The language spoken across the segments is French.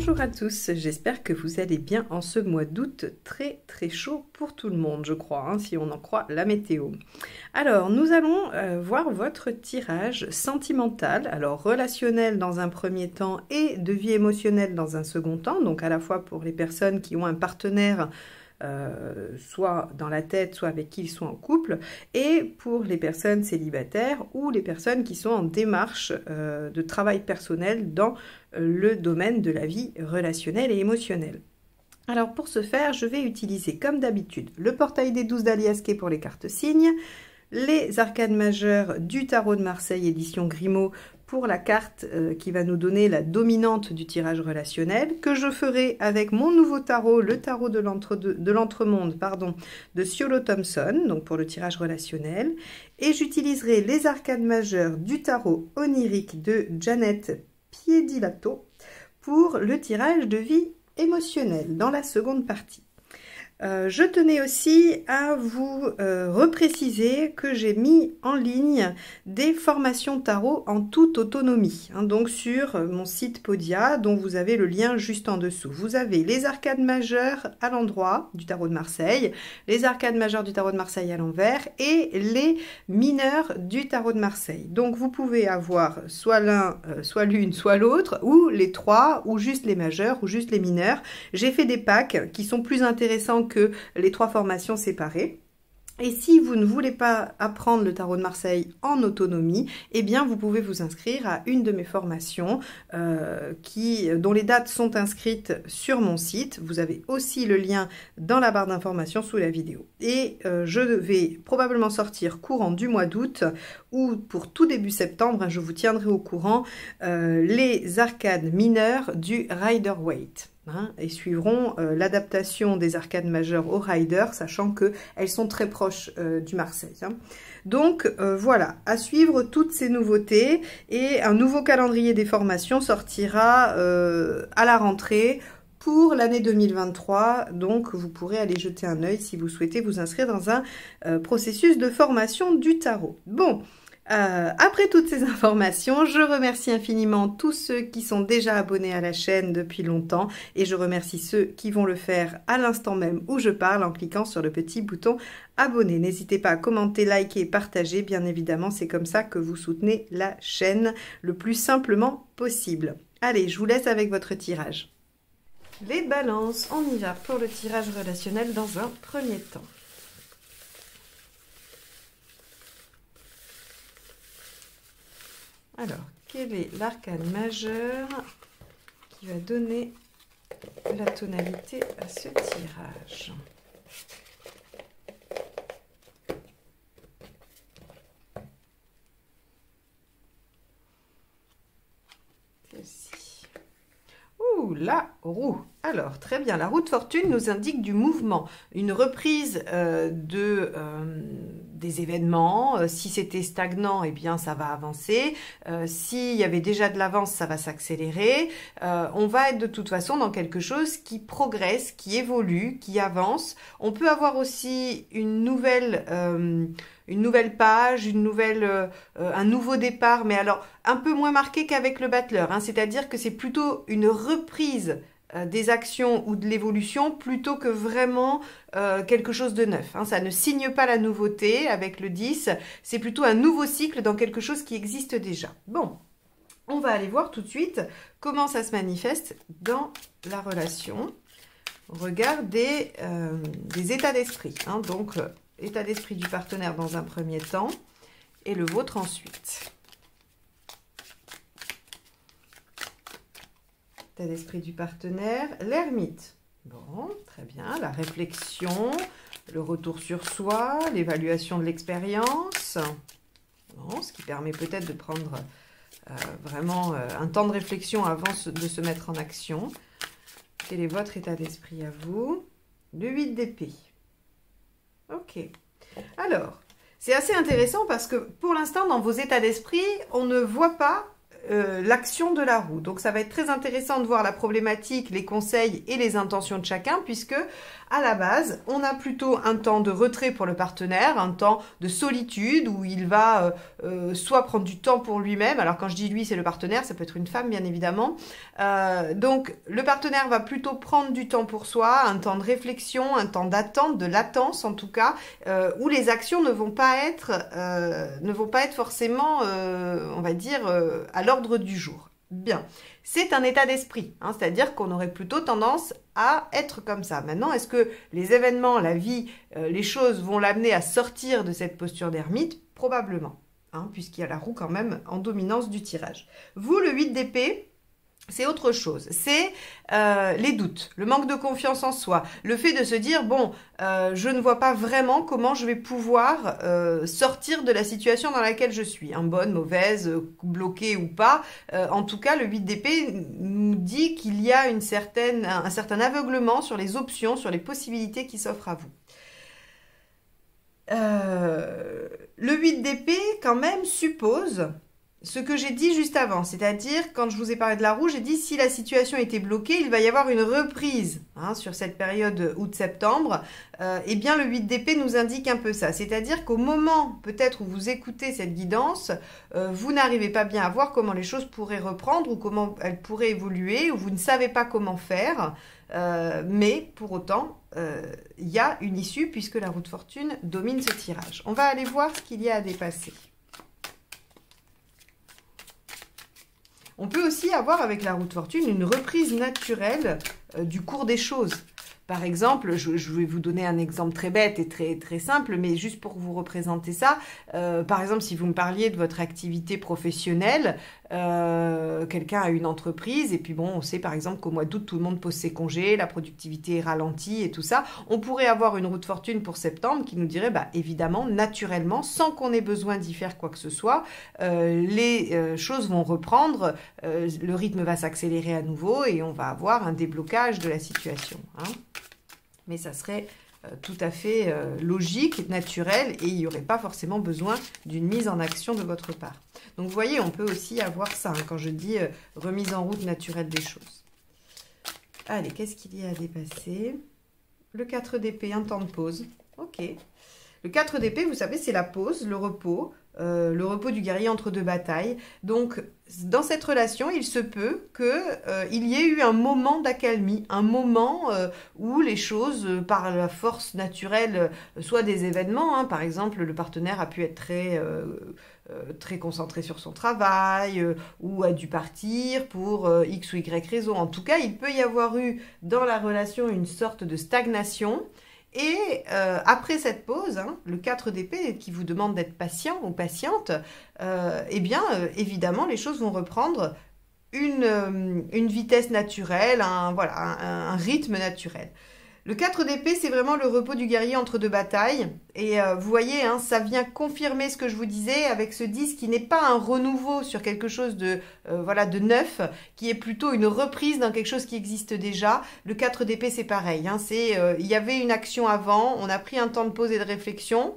Bonjour à tous, j'espère que vous allez bien en ce mois d'août très chaud pour tout le monde, je crois, hein, si on en croit la météo. Alors, nous allons voir votre tirage sentimental, alors relationnel dans un premier temps et de vie émotionnelle dans un second temps, donc à la fois pour les personnes qui ont un partenaire soit dans la tête, soit avec qui ils sont en couple, et pour les personnes célibataires ou les personnes qui sont en démarche de travail personnel dans le domaine de la vie relationnelle et émotionnelle. Alors pour ce faire, je vais utiliser comme d'habitude le portail des 12 d'Aliasquet pour les cartes signes, les arcades majeures du tarot de Marseille édition Grimaud pour la carte qui va nous donner la dominante du tirage relationnel, que je ferai avec mon nouveau tarot, le tarot de l'entremonde, de Ciolo Thompson, donc pour le tirage relationnel. Et j'utiliserai les arcades majeures du tarot onirique de Janet Piedilato pour le tirage de vie émotionnelle dans la seconde partie. Je tenais aussi à vous repréciser que j'ai mis en ligne des formations tarot en toute autonomie, hein, donc sur mon site Podia, dont vous avez le lien juste en dessous. Vous avez les arcades majeures à l'endroit du tarot de Marseille, les arcades majeures du tarot de Marseille à l'envers et les mineurs du tarot de Marseille. Donc vous pouvez avoir soit l'un, soit l'une, soit l'autre, ou les trois, ou juste les majeurs, ou juste les mineurs. J'ai fait des packs qui sont plus intéressants que les trois formations séparées. Et si vous ne voulez pas apprendre le tarot de Marseille en autonomie, eh bien vous pouvez vous inscrire à une de mes formations dont les dates sont inscrites sur mon site. Vous avez aussi le lien dans la barre d'information sous la vidéo. Et je vais probablement sortir courant du mois d'août ou pour tout début septembre, hein, je vous tiendrai au courant, les arcades mineures du Rider-Waite. Hein, et suivront l'adaptation des arcades majeures au Rider, sachant qu'elles sont très proches du Marseille. Hein. Donc voilà, à suivre toutes ces nouveautés, et un nouveau calendrier des formations sortira à la rentrée pour l'année 2023, donc vous pourrez aller jeter un œil si vous souhaitez vous inscrire dans un processus de formation du tarot. Bon. Après toutes ces informations, je remercie infiniment tous ceux qui sont déjà abonnés à la chaîne depuis longtemps et je remercie ceux qui vont le faire à l'instant même où je parle en cliquant sur le petit bouton abonner. N'hésitez pas à commenter, liker et partager, bien évidemment, c'est comme ça que vous soutenez la chaîne le plus simplement possible. Allez, je vous laisse avec votre tirage. Les balances, on y va pour le tirage relationnel dans un premier temps. Alors, quel est l'arcane majeur qui va donner la tonalité à ce tirage? Celle-ci. Ouh, la roue. Alors, très bien, la roue de fortune nous indique du mouvement, une reprise des événements. Si c'était stagnant, eh bien, ça va avancer. S'il y avait déjà de l'avance, ça va s'accélérer. On va être de toute façon dans quelque chose qui progresse, qui évolue, qui avance. On peut avoir aussi une nouvelle page, un nouveau départ, mais alors un peu moins marqué qu'avec le battleur, hein, c'est-à-dire que c'est plutôt une reprise des actions ou de l'évolution plutôt que vraiment quelque chose de neuf. Hein. Ça ne signe pas la nouveauté avec le 10, c'est plutôt un nouveau cycle dans quelque chose qui existe déjà. Bon, on va aller voir tout de suite comment ça se manifeste dans la relation. On regarde des états d'esprit, hein, donc état d'esprit du partenaire dans un premier temps et le vôtre ensuite. État d'esprit du partenaire, l'ermite. Bon, très bien, la réflexion, le retour sur soi, l'évaluation de l'expérience. Bon, ce qui permet peut-être de prendre vraiment un temps de réflexion avant de se mettre en action. Quel est votre état d'esprit à vous? Le 8 d'épée. Ok. Alors, c'est assez intéressant parce que pour l'instant, dans vos états d'esprit, on ne voit pas l'action de la roue. Donc, ça va être très intéressant de voir la problématique, les conseils et les intentions de chacun, puisque À la base, on a plutôt un temps de retrait pour le partenaire, un temps de solitude où il va soit prendre du temps pour lui-même, alors quand je dis lui, c'est le partenaire, ça peut être une femme bien évidemment. Donc le partenaire va plutôt prendre du temps pour soi, un temps de réflexion, un temps d'attente, de latence en tout cas, où les actions ne vont pas être forcément, on va dire, à l'ordre du jour. Bien, c'est un état d'esprit, hein, c'est-à-dire qu'on aurait plutôt tendance à être comme ça. Maintenant, est-ce que les événements, la vie, les choses vont l'amener à sortir de cette posture d'ermite? Probablement, hein, puisqu'il y a la roue quand même en dominance du tirage. Vous, le 8 d'épée, c'est autre chose, c'est les doutes, le manque de confiance en soi, le fait de se dire, bon, je ne vois pas vraiment comment je vais pouvoir sortir de la situation dans laquelle je suis, hein, bonne, mauvaise, bloquée ou pas. En tout cas, le 8 d'épée nous dit qu'il y a un certain aveuglement sur les options, sur les possibilités qui s'offrent à vous. Le 8 d'épée, quand même, suppose ce que j'ai dit juste avant, c'est-à-dire quand je vous ai parlé de la roue, j'ai dit si la situation était bloquée, il va y avoir une reprise hein, sur cette période août-septembre. Eh bien, le 8 d'épée nous indique un peu ça, c'est-à-dire qu'au moment peut-être où vous écoutez cette guidance, vous n'arrivez pas bien à voir comment les choses pourraient reprendre ou comment elles pourraient évoluer, ou vous ne savez pas comment faire, mais pour autant, il y a une issue puisque la roue de fortune domine ce tirage. On va aller voir ce qu'il y a à dépasser. On peut aussi avoir avec la roue de fortune une reprise naturelle du cours des choses. Par exemple, je vais vous donner un exemple très bête et très simple, mais juste pour vous représenter ça. Par exemple, si vous me parliez de votre activité professionnelle, quelqu'un a une entreprise et puis bon, on sait par exemple qu'au mois d'août, tout le monde pose ses congés, la productivité est ralentie et tout ça. On pourrait avoir une roue de fortune pour septembre qui nous dirait, bah, évidemment, naturellement, sans qu'on ait besoin d'y faire quoi que ce soit, les choses vont reprendre, le rythme va s'accélérer à nouveau et on va avoir un déblocage de la situation. Hein. Mais ça serait tout à fait logique, naturel, et il n'y aurait pas forcément besoin d'une mise en action de votre part. Donc vous voyez, on peut aussi avoir ça, hein, quand je dis remise en route naturelle des choses. Allez, qu'est-ce qu'il y a à dépasser? Le 4 d'épée, un temps de pause. Ok. Le 4 d'épée, vous savez, c'est la pause, le repos du guerrier entre deux batailles. Donc, dans cette relation, il se peut qu'il y ait eu un moment d'accalmie, un moment où les choses, par la force naturelle, soit des événements, hein, par exemple, le partenaire a pu être très concentré sur son travail ou a dû partir pour X ou Y raison. En tout cas, il peut y avoir eu dans la relation une sorte de stagnation. Et après cette pause, hein, le 4 d'épée qui vous demande d'être patient ou patiente, eh bien, évidemment, les choses vont reprendre une vitesse naturelle, un rythme naturel. Le 4 d'épée, c'est vraiment le repos du guerrier entre deux batailles. Et vous voyez, hein, ça vient confirmer ce que je vous disais avec ce 10 qui n'est pas un renouveau sur quelque chose de neuf, qui est plutôt une reprise dans quelque chose qui existe déjà. Le 4 d'épée, c'est pareil. Hein, il y avait une action avant, on a pris un temps de pause et de réflexion,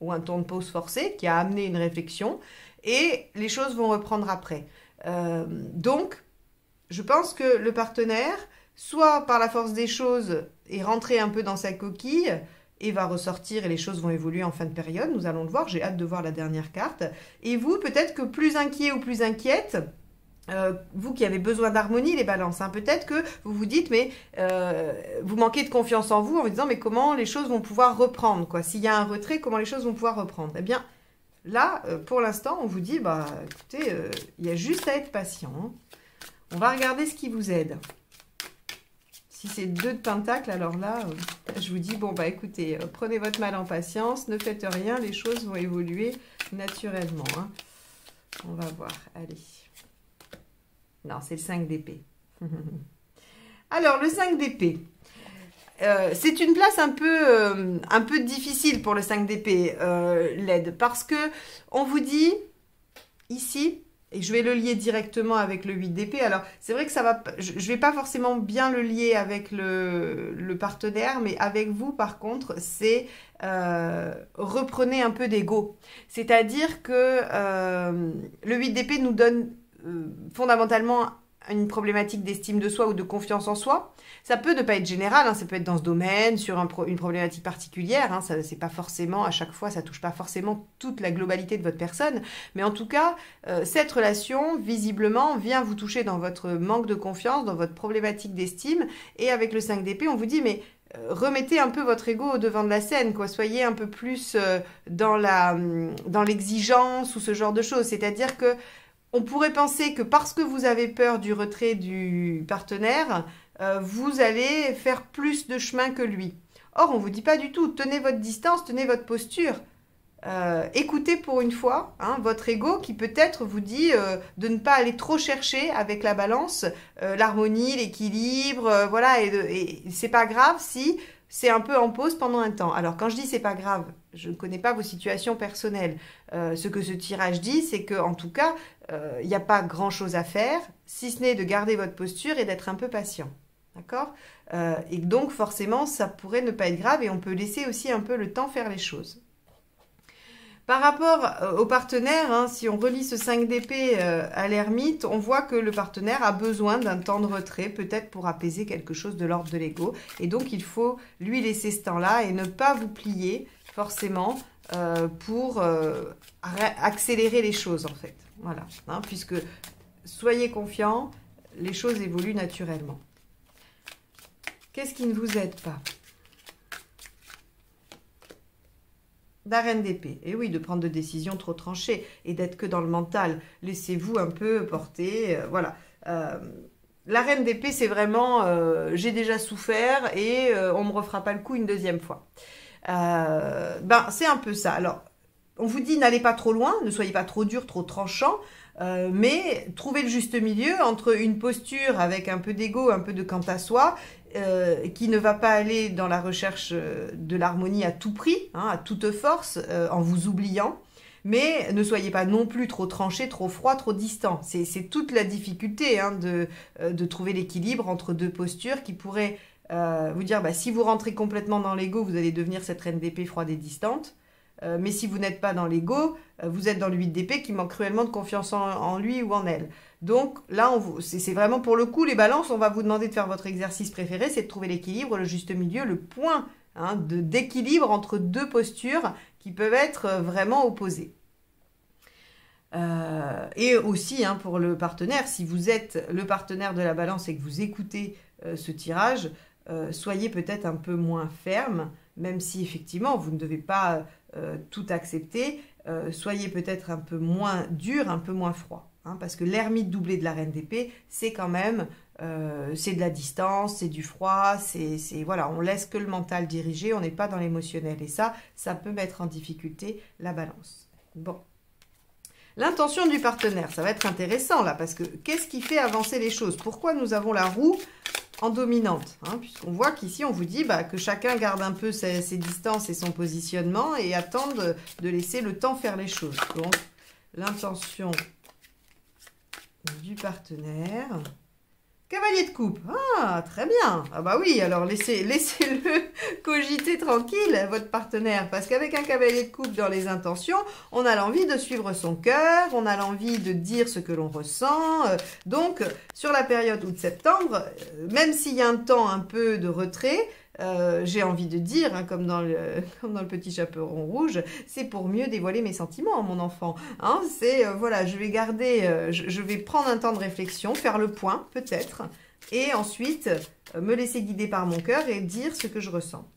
ou un temps de pause forcé qui a amené une réflexion, et les choses vont reprendre après. Donc, je pense que le partenaire, soit par la force des choses, est rentré un peu dans sa coquille et va ressortir et les choses vont évoluer en fin de période. Nous allons le voir, j'ai hâte de voir la dernière carte. Et vous, peut-être que plus inquiet ou plus inquiète, vous qui avez besoin d'harmonie, les balances, hein, peut-être que vous vous dites, mais vous manquez de confiance en vous en vous disant, mais comment les choses vont pouvoir reprendre, quoi. S'il y a un retrait, comment les choses vont pouvoir reprendre? Eh bien, là, pour l'instant, on vous dit, bah, écoutez, il y a juste à être patient. Hein. On va regarder ce qui vous aide. Si c'est 2 de pentacle, alors là, je vous dis, bon, bah écoutez, prenez votre mal en patience, ne faites rien, les choses vont évoluer naturellement. Hein. On va voir, allez. Non, c'est le 5 d'épée. Alors, le 5 d'épée. C'est une place un peu difficile pour le 5 d'épée, l'aide, parce que on vous dit, ici... Et je vais le lier directement avec le 8 d'épée. Alors, c'est vrai que ça va, je ne vais pas forcément bien le lier avec le partenaire, mais avec vous, par contre, c'est reprenez un peu d'ego. C'est-à-dire que le 8 d'épée nous donne fondamentalement une problématique d'estime de soi ou de confiance en soi. Ça peut ne pas être général, hein, ça peut être dans ce domaine, sur une problématique particulière. Hein, ça, c'est pas forcément, à chaque fois, ça touche pas forcément toute la globalité de votre personne. Mais en tout cas, cette relation, visiblement, vient vous toucher dans votre manque de confiance, dans votre problématique d'estime. Et avec le 5 d'épée, on vous dit, mais remettez un peu votre ego au devant de la scène, quoi. Soyez un peu plus dans l'exigence ou ce genre de choses. C'est-à-dire que on pourrait penser que parce que vous avez peur du retrait du partenaire, vous allez faire plus de chemin que lui. Or, on ne vous dit pas du tout. Tenez votre distance, tenez votre posture. Écoutez pour une fois hein, votre ego qui peut-être vous dit de ne pas aller trop chercher avec la balance l'harmonie, l'équilibre, voilà, et c'est pas grave si c'est un peu en pause pendant un temps. Alors quand je dis c'est pas grave, je ne connais pas vos situations personnelles. Ce que ce tirage dit, c'est que en tout cas, il n'y a pas grand-chose à faire, si ce n'est de garder votre posture et d'être un peu patient. D'accord et donc forcément, ça pourrait ne pas être grave et on peut laisser aussi un peu le temps faire les choses. Par rapport au partenaire, hein, si on relie ce 5 d'épée à l'ermite, on voit que le partenaire a besoin d'un temps de retrait, peut-être pour apaiser quelque chose de l'ordre de l'ego. Et donc, il faut lui laisser ce temps-là et ne pas vous plier forcément pour accélérer les choses, en fait. Voilà, hein, puisque soyez confiants, les choses évoluent naturellement. Qu'est-ce qui ne vous aide pas ? La reine d'épée. Et oui, de prendre des décisions trop tranchées et d'être que dans le mental. Laissez-vous un peu porter. Voilà. La reine d'épée, c'est vraiment j'ai déjà souffert et on ne me refera pas le coup une deuxième fois. C'est un peu ça. Alors, on vous dit n'allez pas trop loin, ne soyez pas trop dur, trop tranchant. Mais trouvez le juste milieu entre une posture avec un peu d'ego, un peu de quant à soi, qui ne va pas aller dans la recherche de l'harmonie à tout prix, hein, à toute force, en vous oubliant, mais ne soyez pas non plus trop tranché, trop froid, trop distant. C'est toute la difficulté hein, de trouver l'équilibre entre deux postures qui pourraient vous dire, si vous rentrez complètement dans l'ego, vous allez devenir cette reine d'épée froide et distante. Mais si vous n'êtes pas dans l'ego, vous êtes dans le 8 d'épée qui manque cruellement de confiance en lui ou en elle. Donc là, c'est vraiment pour le coup, les balances, on va vous demander de faire votre exercice préféré, c'est de trouver l'équilibre, le juste milieu, le point hein, d'équilibre entre deux postures qui peuvent être vraiment opposées. Et aussi hein, pour le partenaire, si vous êtes le partenaire de la balance et que vous écoutez ce tirage, soyez peut-être un peu moins ferme, même si effectivement vous ne devez pas tout accepter, soyez peut-être un peu moins dur, un peu moins froid. Hein, parce que l'ermite doublé de la reine d'épée, c'est quand même, c'est de la distance, c'est du froid, voilà, on laisse que le mental diriger, on n'est pas dans l'émotionnel. Et ça peut mettre en difficulté la balance. Bon. L'intention du partenaire, ça va être intéressant là, parce que qu'est-ce qui fait avancer les choses? Pourquoi nous avons la roue en dominante hein, puisqu'on voit qu'ici, on vous dit que chacun garde un peu ses distances et son positionnement et attende de laisser le temps faire les choses. Donc, l'intention du partenaire. Cavalier de coupe. Ah, très bien. Ah bah oui, alors laissez-le cogiter tranquille, votre partenaire. Parce qu'avec un cavalier de coupe dans les intentions, on a l'envie de suivre son cœur, on a l'envie de dire ce que l'on ressent. Donc, sur la période août-septembre, même s'il y a un temps un peu de retrait, j'ai envie de dire, hein, comme dans le petit chaperon rouge, c'est pour mieux dévoiler mes sentiments, mon enfant. Hein, c'est, voilà, je vais garder, je vais prendre un temps de réflexion, faire le point, peut-être, et ensuite me laisser guider par mon cœur et dire ce que je ressens.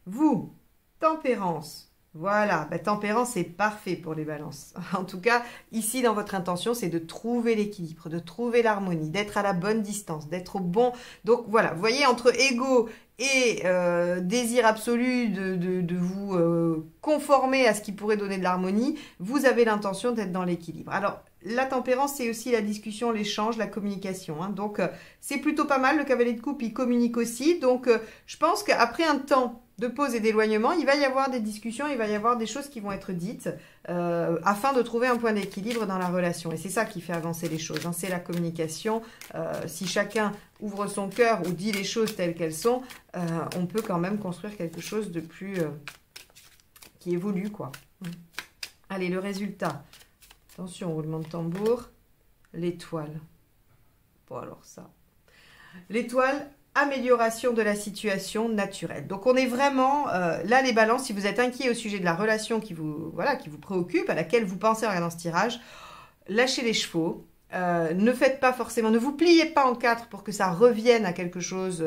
Vous, tempérance. Voilà, tempérance, c'est parfait pour les balances. En tout cas, ici, dans votre intention, c'est de trouver l'équilibre, de trouver l'harmonie, d'être à la bonne distance, d'être au bon... Donc voilà, vous voyez, entre ego et désir absolu de vous conformer à ce qui pourrait donner de l'harmonie, vous avez l'intention d'être dans l'équilibre. Alors, la tempérance, c'est aussi la discussion, l'échange, la communication. Hein. Donc, c'est plutôt pas mal. Le cavalier de coupe, il communique aussi. Donc, je pense qu'après un temps de pause et d'éloignement, il va y avoir des discussions, il va y avoir des choses qui vont être dites afin de trouver un point d'équilibre dans la relation. Et c'est ça qui fait avancer les choses, hein, c'est la communication. Si chacun ouvre son cœur ou dit les choses telles qu'elles sont, on peut quand même construire quelque chose de plus... qui évolue, quoi. Allez, le résultat. Attention, roulement de tambour, l'étoile. Bon, alors ça. L'étoile, amélioration de la situation naturelle. Donc, on est vraiment, là, les balances, si vous êtes inquiet au sujet de la relation qui vous, voilà, qui vous préoccupe, à laquelle vous pensez en regardant ce tirage, lâchez les chevaux. Ne faites pas forcément, ne vous pliez pas en quatre pour que ça revienne à quelque chose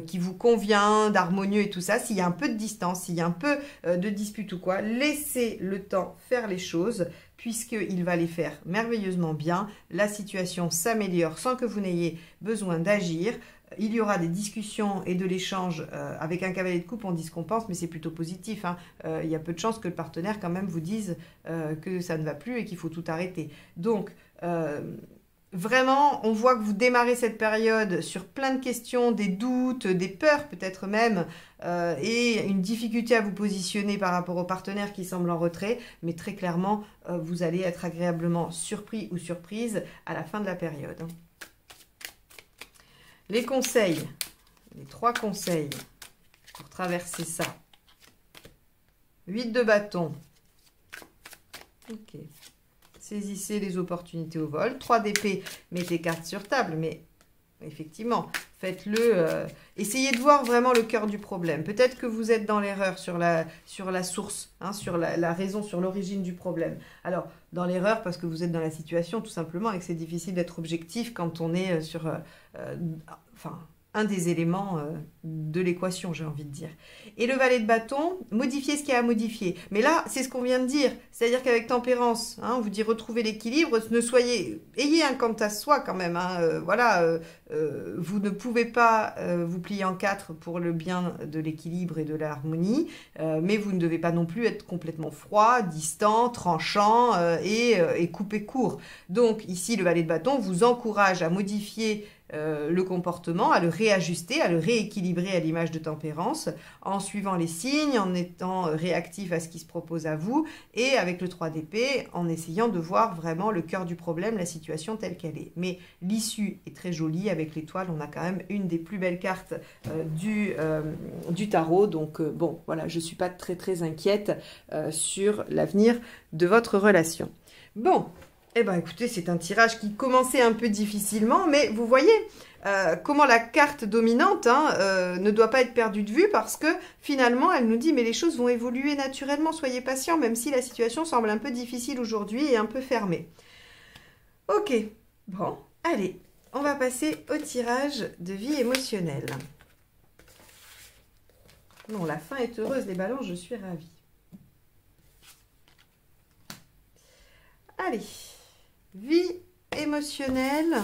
qui vous convient, d'harmonieux et tout ça. S'il y a un peu de distance, s'il y a un peu de dispute ou quoi, laissez le temps faire les choses puisqu'il va les faire merveilleusement bien. La situation s'améliore sans que vous n'ayez besoin d'agir. Il y aura des discussions et de l'échange. Avec un cavalier de coupe, on dit ce qu'on pense, mais c'est plutôt positif. Hein. Il y a peu de chances que le partenaire quand même vous dise que ça ne va plus et qu'il faut tout arrêter. Donc, vraiment, on voit que vous démarrez cette période sur plein de questions, des doutes, des peurs peut-être même, et une difficulté à vous positionner par rapport au partenaire qui semble en retrait, mais très clairement, vous allez être agréablement surpris ou surprise à la fin de la période. Les conseils, les 3 conseils pour traverser ça. 8 de bâton. Ok. Saisissez les opportunités au vol. 3 d'épée, mettez cartes sur table, mais effectivement, faites-le. Essayez de voir vraiment le cœur du problème. Peut-être que vous êtes dans l'erreur sur la source, hein, sur la raison, sur l'origine du problème. Alors, dans l'erreur parce que vous êtes dans la situation, tout simplement, et que c'est difficile d'être objectif quand on est sur... enfin, un des éléments de l'équation, j'ai envie de dire. Et le valet de bâton, modifier ce qu'il y a à modifier. Mais là, c'est ce qu'on vient de dire. C'est-à-dire qu'avec tempérance, hein, on vous dit retrouver l'équilibre, ayez un quant à soi quand même. Hein, voilà, vous ne pouvez pas vous plier en 4 pour le bien de l'équilibre et de l'harmonie, mais vous ne devez pas non plus être complètement froid, distant, tranchant et couper court. Donc ici, le valet de bâton vous encourage à modifier le comportement, à le réajuster, à le rééquilibrer à l'image de tempérance, en suivant les signes, en étant réactif à ce qui se propose à vous, et avec le 3 d'épée, en essayant de voir vraiment le cœur du problème, la situation telle qu'elle est. Mais l'issue est très jolie, avec l'étoile, on a quand même une des plus belles cartes du tarot, donc bon, voilà, je ne suis pas très inquiète sur l'avenir de votre relation. Bon, eh bien, écoutez, c'est un tirage qui commençait un peu difficilement, mais vous voyez comment la carte dominante ne doit pas être perdue de vue parce que finalement, elle nous dit « mais les choses vont évoluer naturellement, soyez patients, même si la situation semble un peu difficile aujourd'hui et un peu fermée. » Ok, bon, allez, on va passer au tirage de vie émotionnelle. Non, la fin est heureuse, les balances, je suis ravie. Allez. Vie émotionnelle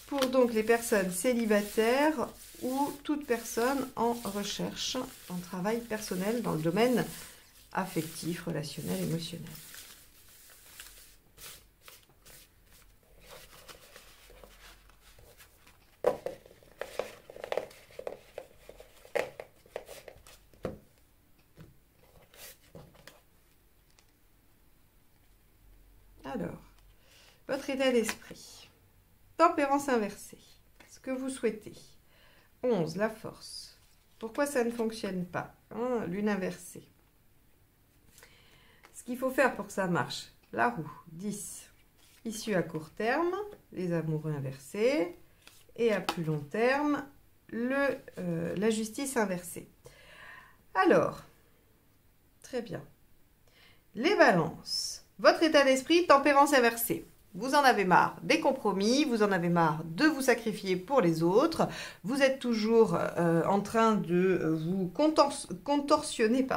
pour donc les personnes célibataires ou toute personne en recherche, en travail personnel dans le domaine affectif, relationnel, émotionnel. Alors, votre état d'esprit. Tempérance inversée. Ce que vous souhaitez. 11, la force. Pourquoi ça ne fonctionne pas? Lune inversée. Ce qu'il faut faire pour que ça marche. La roue. 10. Issue à court terme. Les amoureux inversés. Et à plus long terme, la justice inversée. Alors, très bien. Les balances. Votre état d'esprit, tempérance inversée. Vous en avez marre des compromis, vous en avez marre de vous sacrifier pour les autres, vous êtes toujours en train de vous contorsionner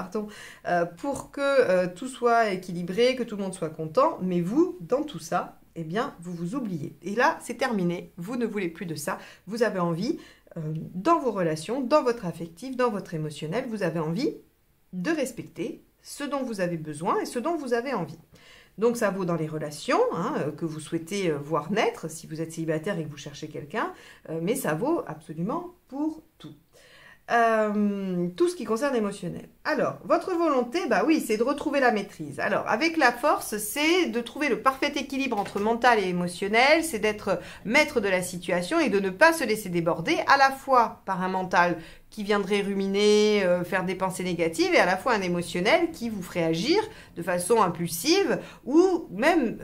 pour que tout soit équilibré, que tout le monde soit content, mais vous, dans tout ça, eh bien, vous vous oubliez. Et là, c'est terminé, vous ne voulez plus de ça, vous avez envie, dans vos relations, dans votre affectif, dans votre émotionnel, vous avez envie de respecter ce dont vous avez besoin et ce dont vous avez envie. Donc ça vaut dans les relations que vous souhaitez voir naître si vous êtes célibataire et que vous cherchez quelqu'un, mais ça vaut absolument pour tout. Tout ce qui concerne l'émotionnel. Alors, votre volonté, bah oui, c'est de retrouver la maîtrise. Alors, avec la force, c'est de trouver le parfait équilibre entre mental et émotionnel, c'est d'être maître de la situation et de ne pas se laisser déborder à la fois par un mental qui viendrait ruminer, faire des pensées négatives, et à la fois un émotionnel qui vous ferait agir de façon impulsive ou même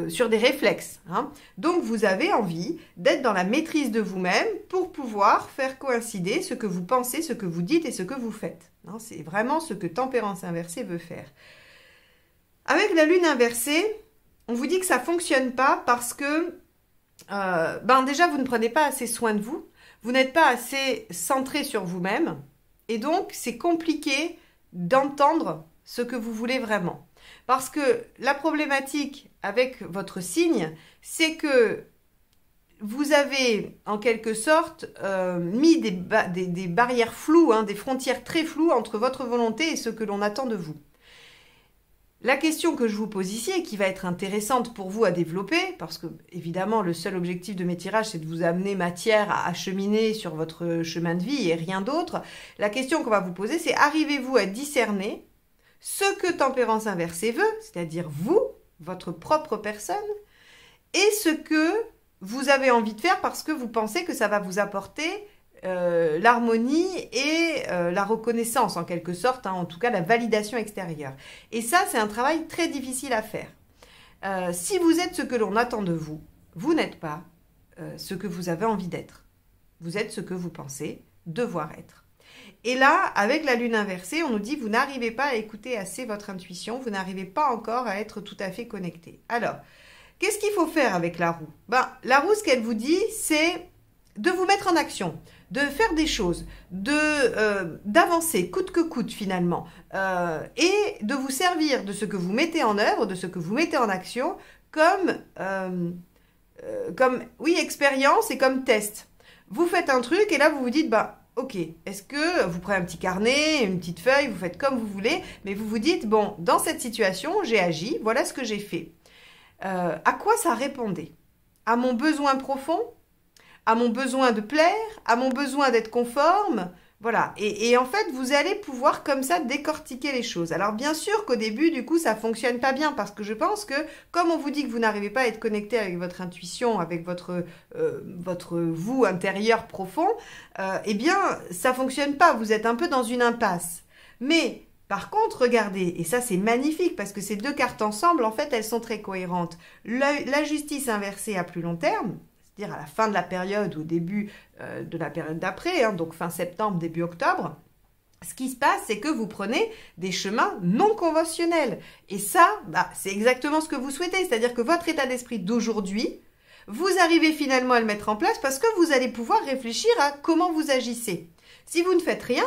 sur des réflexes. Hein. Donc vous avez envie d'être dans la maîtrise de vous-même pour pouvoir faire coïncider ce que vous pensez, ce que vous dites et ce que vous faites. Hein. C'est vraiment ce que Tempérance inversée veut faire. Avec la lune inversée, on vous dit que ça ne fonctionne pas parce que déjà vous ne prenez pas assez soin de vous. Vous n'êtes pas assez centré sur vous-même et donc c'est compliqué d'entendre ce que vous voulez vraiment. Parce que la problématique avec votre signe, c'est que vous avez en quelque sorte mis des barrières floues, hein, des frontières très floues entre votre volonté et ce que l'on attend de vous. La question que je vous pose ici et qui va être intéressante pour vous à développer, parce que évidemment le seul objectif de mes tirages c'est de vous amener matière à cheminer sur votre chemin de vie et rien d'autre, la question qu'on va vous poser c'est arrivez-vous à discerner ce que Tempérance inversée veut, c'est-à-dire vous, votre propre personne, et ce que vous avez envie de faire parce que vous pensez que ça va vous apporter l'harmonie et la reconnaissance en quelque sorte, hein, en tout cas la validation extérieure. Et ça, c'est un travail très difficile à faire. Si vous êtes ce que l'on attend de vous, vous n'êtes pas ce que vous avez envie d'être. Vous êtes ce que vous pensez devoir être. Et là, avec la lune inversée, on nous dit vous n'arrivez pas à écouter assez votre intuition, vous n'arrivez pas encore à être tout à fait connecté. Alors, qu'est-ce qu'il faut faire avec la roue? La roue, ce qu'elle vous dit, c'est de vous mettre en action, de faire des choses, d'avancer coûte que coûte finalement, et de vous servir de ce que vous mettez en œuvre, de ce que vous mettez en action comme expérience et comme test. Vous faites un truc et là vous vous dites, ok, est-ce que vous prenez un petit carnet, une petite feuille, vous faites comme vous voulez, mais vous vous dites, bon, dans cette situation, j'ai agi, voilà ce que j'ai fait. À quoi ça répondait? À mon besoin profond? À mon besoin de plaire, à mon besoin d'être conforme, voilà. Et en fait, vous allez pouvoir comme ça décortiquer les choses. Alors bien sûr qu'au début, du coup, ça fonctionne pas bien parce que je pense que comme on vous dit que vous n'arrivez pas à être connecté avec votre intuition, avec votre vous intérieur profond, eh bien, ça fonctionne pas. Vous êtes un peu dans une impasse. Mais par contre, regardez, et ça c'est magnifique parce que ces deux cartes ensemble, en fait, elles sont très cohérentes. La justice inversée à plus long terme, c'est-à-dire à la fin de la période ou au début de la période d'après, hein, donc fin septembre, début octobre, ce qui se passe, c'est que vous prenez des chemins non conventionnels. Et ça, c'est exactement ce que vous souhaitez, c'est-à-dire que votre état d'esprit d'aujourd'hui, vous arrivez finalement à le mettre en place parce que vous allez pouvoir réfléchir à comment vous agissez. Si vous ne faites rien,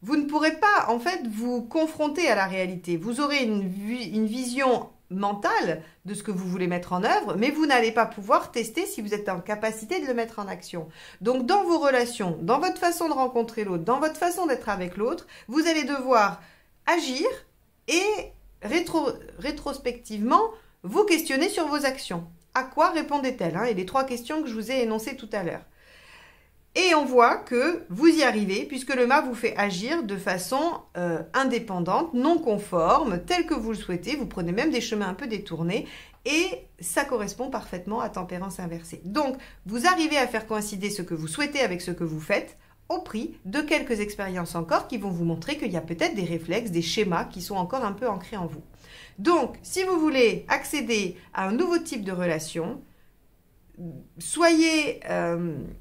vous ne pourrez pas, en fait, vous confronter à la réalité. Vous aurez une vision mentale de ce que vous voulez mettre en œuvre, mais vous n'allez pas pouvoir tester si vous êtes en capacité de le mettre en action. Donc, dans vos relations, dans votre façon de rencontrer l'autre, dans votre façon d'être avec l'autre, vous allez devoir agir et rétrospectivement vous questionner sur vos actions. À quoi répondait-elle, hein? Et les 3 questions que je vous ai énoncées tout à l'heure. Et on voit que vous y arrivez puisque le mât vous fait agir de façon indépendante, non conforme, tel que vous le souhaitez. Vous prenez même des chemins un peu détournés et ça correspond parfaitement à Tempérance inversée. Donc, vous arrivez à faire coïncider ce que vous souhaitez avec ce que vous faites au prix de quelques expériences encore qui vont vous montrer qu'il y a peut-être des réflexes, des schémas qui sont encore un peu ancrés en vous. Donc, si vous voulez accéder à un nouveau type de relation, soyez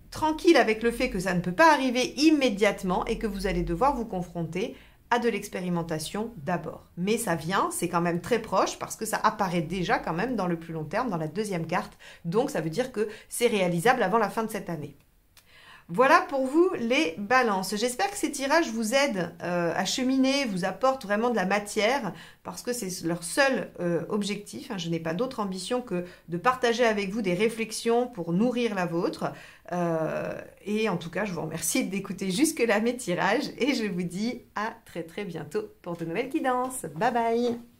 tranquille avec le fait que ça ne peut pas arriver immédiatement et que vous allez devoir vous confronter à de l'expérimentation d'abord. Mais ça vient, c'est quand même très proche parce que ça apparaît déjà quand même dans le plus long terme, dans la deuxième carte. Donc ça veut dire que c'est réalisable avant la fin de cette année. Voilà pour vous les balances. J'espère que ces tirages vous aident à cheminer, vous apportent vraiment de la matière parce que c'est leur seul objectif. Je n'ai pas d'autre ambition que de partager avec vous des réflexions pour nourrir la vôtre. Et en tout cas, je vous remercie d'écouter jusque-là mes tirages et je vous dis à très très bientôt pour de nouvelles guidances. Bye bye!